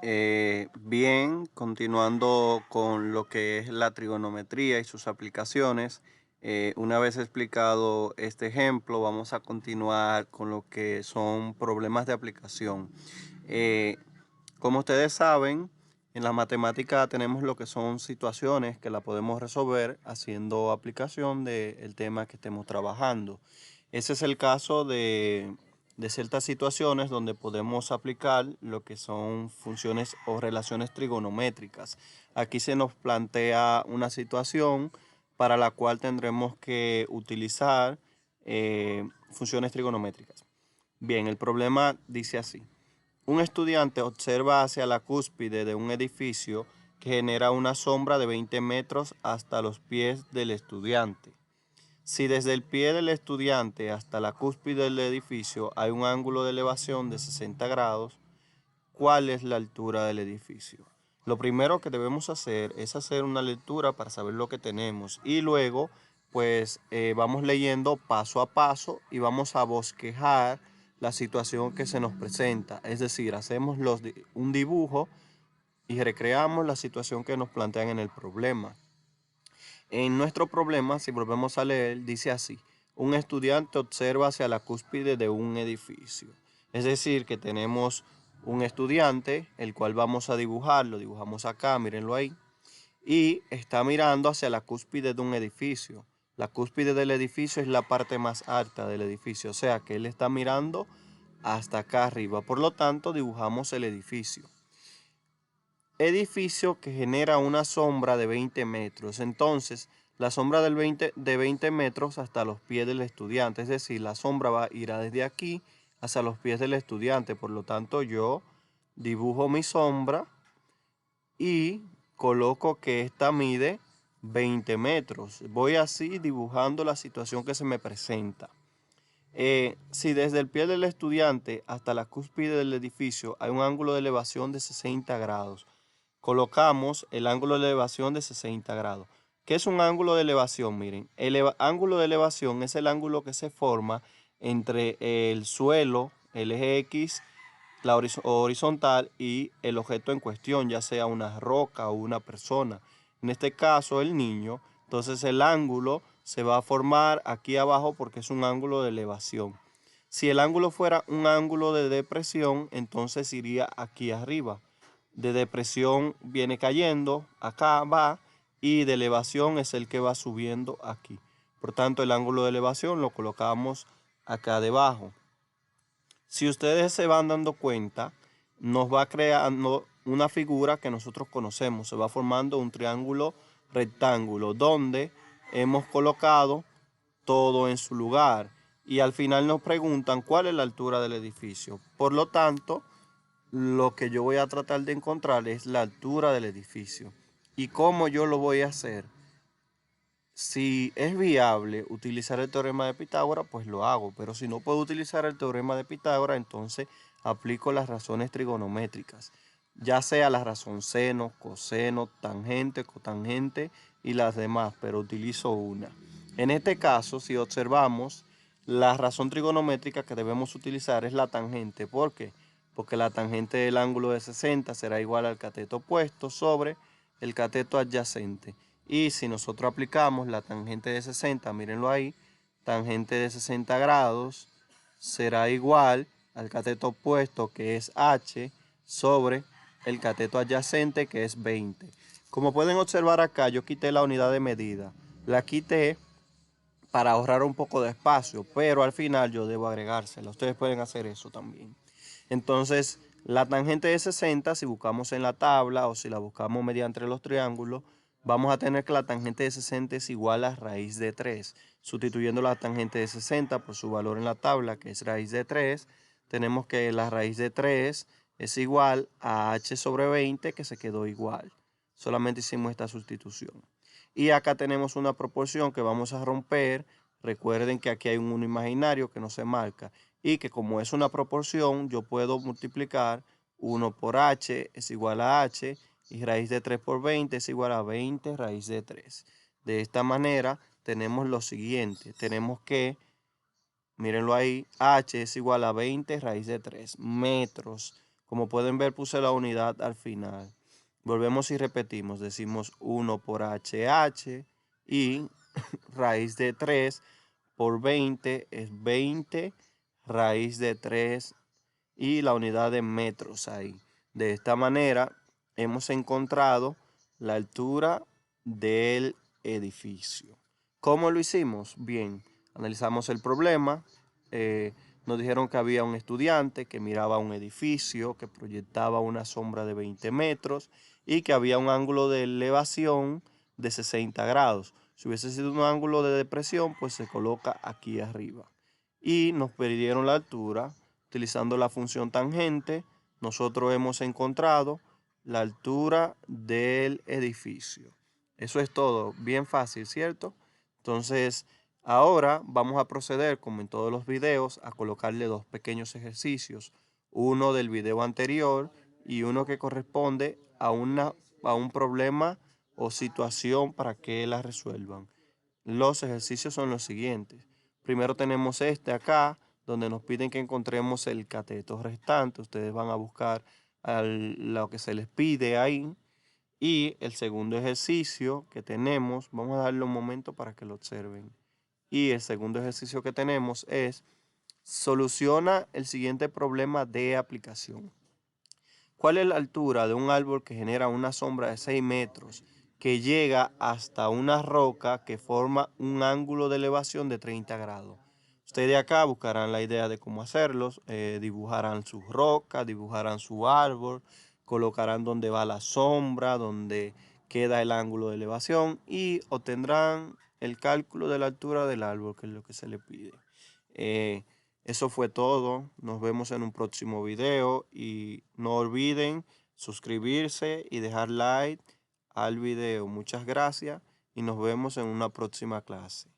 Bien, continuando con lo que es la trigonometría y sus aplicaciones, una vez explicado este ejemplo, vamos a continuar con lo que son problemas de aplicación. Eh, como ustedes saben, en la matemática tenemos lo que son situaciones que la podemos resolver haciendo aplicación del tema que estemos trabajando. Ese es el caso de ciertas situaciones donde podemos aplicar lo que son funciones o relaciones trigonométricas. Aquí se nos plantea una situación para la cual tendremos que utilizar funciones trigonométricas. Bien, el problema dice así. Un estudiante observa hacia la cúspide de un edificio que genera una sombra de 20 metros hasta los pies del estudiante. Si desde el pie del estudiante hasta la cúspide del edificio hay un ángulo de elevación de 60 grados, ¿cuál es la altura del edificio? Lo primero que debemos hacer es hacer una lectura para saber lo que tenemos y luego pues vamos leyendo paso a paso y vamos a bosquejar la situación que se nos presenta. Es decir, hacemos un dibujo y recreamos la situación que nos plantean en el problema. En nuestro problema, si volvemos a leer, dice así: un estudiante observa hacia la cúspide de un edificio. Es decir, que tenemos un estudiante, el cual vamos a dibujar, lo dibujamos acá, mírenlo ahí, y está mirando hacia la cúspide de un edificio. La cúspide del edificio es la parte más alta del edificio, o sea que él está mirando hasta acá arriba. Por lo tanto, dibujamos el edificio. Edificio que genera una sombra de 20 metros. Entonces, la sombra de 20 metros hasta los pies del estudiante. Es decir, la sombra irá desde aquí hasta los pies del estudiante. Por lo tanto, yo dibujo mi sombra y coloco que esta mide 20 metros. Voy así dibujando la situación que se me presenta. Si desde el pie del estudiante hasta la cúspide del edificio hay un ángulo de elevación de 60 grados, colocamos el ángulo de elevación de 60 grados. ¿Qué es un ángulo de elevación? Miren, el ángulo de elevación es el ángulo que se forma entre el suelo, el eje X, la horizontal y el objeto en cuestión, ya sea una roca o una persona. En este caso, el niño. Entonces el ángulo se va a formar aquí abajo porque es un ángulo de elevación. Si el ángulo fuera un ángulo de depresión, entonces iría aquí arriba. De depresión viene cayendo, acá va, y de elevación es el que va subiendo aquí. Por tanto, el ángulo de elevación lo colocamos acá debajo. Si ustedes se van dando cuenta, nos va creando una figura que nosotros conocemos. Se va formando un triángulo rectángulo donde hemos colocado todo en su lugar. Y al final nos preguntan cuál es la altura del edificio. Por lo tanto, lo que yo voy a tratar de encontrar es la altura del edificio. ¿Y cómo yo lo voy a hacer? Si es viable utilizar el teorema de Pitágoras, pues lo hago, pero si no puedo utilizar el teorema de Pitágoras, entonces aplico las razones trigonométricas, ya sea la razón seno, coseno, tangente, cotangente y las demás, pero utilizo una. En este caso, si observamos, la razón trigonométrica que debemos utilizar es la tangente. ¿Por qué? Porque la tangente del ángulo de 60 será igual al cateto opuesto sobre el cateto adyacente. Y si nosotros aplicamos la tangente de 60, mírenlo ahí, tangente de 60 grados será igual al cateto opuesto, que es h, sobre el cateto adyacente, que es 20. Como pueden observar acá, yo quité la unidad de medida. La quité para ahorrar un poco de espacio, pero al final yo debo agregársela. Ustedes pueden hacer eso también. Entonces, la tangente de 60, si buscamos en la tabla o si la buscamos mediante los triángulos, vamos a tener que la tangente de 60 es igual a raíz de 3. Sustituyendo la tangente de 60 por su valor en la tabla, que es raíz de 3, tenemos que la raíz de 3 es igual a h sobre 20, que se quedó igual. Solamente hicimos esta sustitución. Y acá tenemos una proporción que vamos a romper. Recuerden que aquí hay un 1 imaginario que no se marca y que como es una proporción, yo puedo multiplicar 1 por h es igual a h y raíz de 3 por 20 es igual a 20 raíz de 3. De esta manera tenemos lo siguiente. Tenemos que, mírenlo ahí, h es igual a 20 raíz de 3 metros. Como pueden ver, puse la unidad al final. Volvemos y repetimos. Decimos 1 por HH y raíz de 3 por 20 es 20 raíz de 3 y la unidad de metros ahí. De esta manera hemos encontrado la altura del edificio. ¿Cómo lo hicimos? Bien, analizamos el problema. Nos dijeron que había un estudiante que miraba un edificio que proyectaba una sombra de 20 metros y que había un ángulo de elevación de 60 grados. Si hubiese sido un ángulo de depresión, pues se coloca aquí arriba. Y nos pidieron la altura. Utilizando la función tangente, nosotros hemos encontrado la altura del edificio. Eso es todo, bien fácil, ¿cierto? Entonces, ahora vamos a proceder, como en todos los videos, a colocarle dos pequeños ejercicios. Uno del video anterior y uno que corresponde a un problema o situación para que la resuelvan. Los ejercicios son los siguientes. Primero tenemos este acá, donde nos piden que encontremos el cateto restante. Ustedes van a buscar lo que se les pide ahí. Y el segundo ejercicio que tenemos, vamos a darle un momento para que lo observen. Y el segundo ejercicio que tenemos es, soluciona el siguiente problema de aplicación. ¿Cuál es la altura de un árbol que genera una sombra de 6 metros que llega hasta una roca que forma un ángulo de elevación de 30 grados? Ustedes de acá buscarán la idea de cómo hacerlos, dibujarán sus rocas, dibujarán su árbol, colocarán donde va la sombra, donde queda el ángulo de elevación y obtendrán el cálculo de la altura del árbol, que es lo que se le pide. Eso fue todo. Nos vemos en un próximo video y no olviden suscribirse y dejar like al video. Muchas gracias y nos vemos en una próxima clase.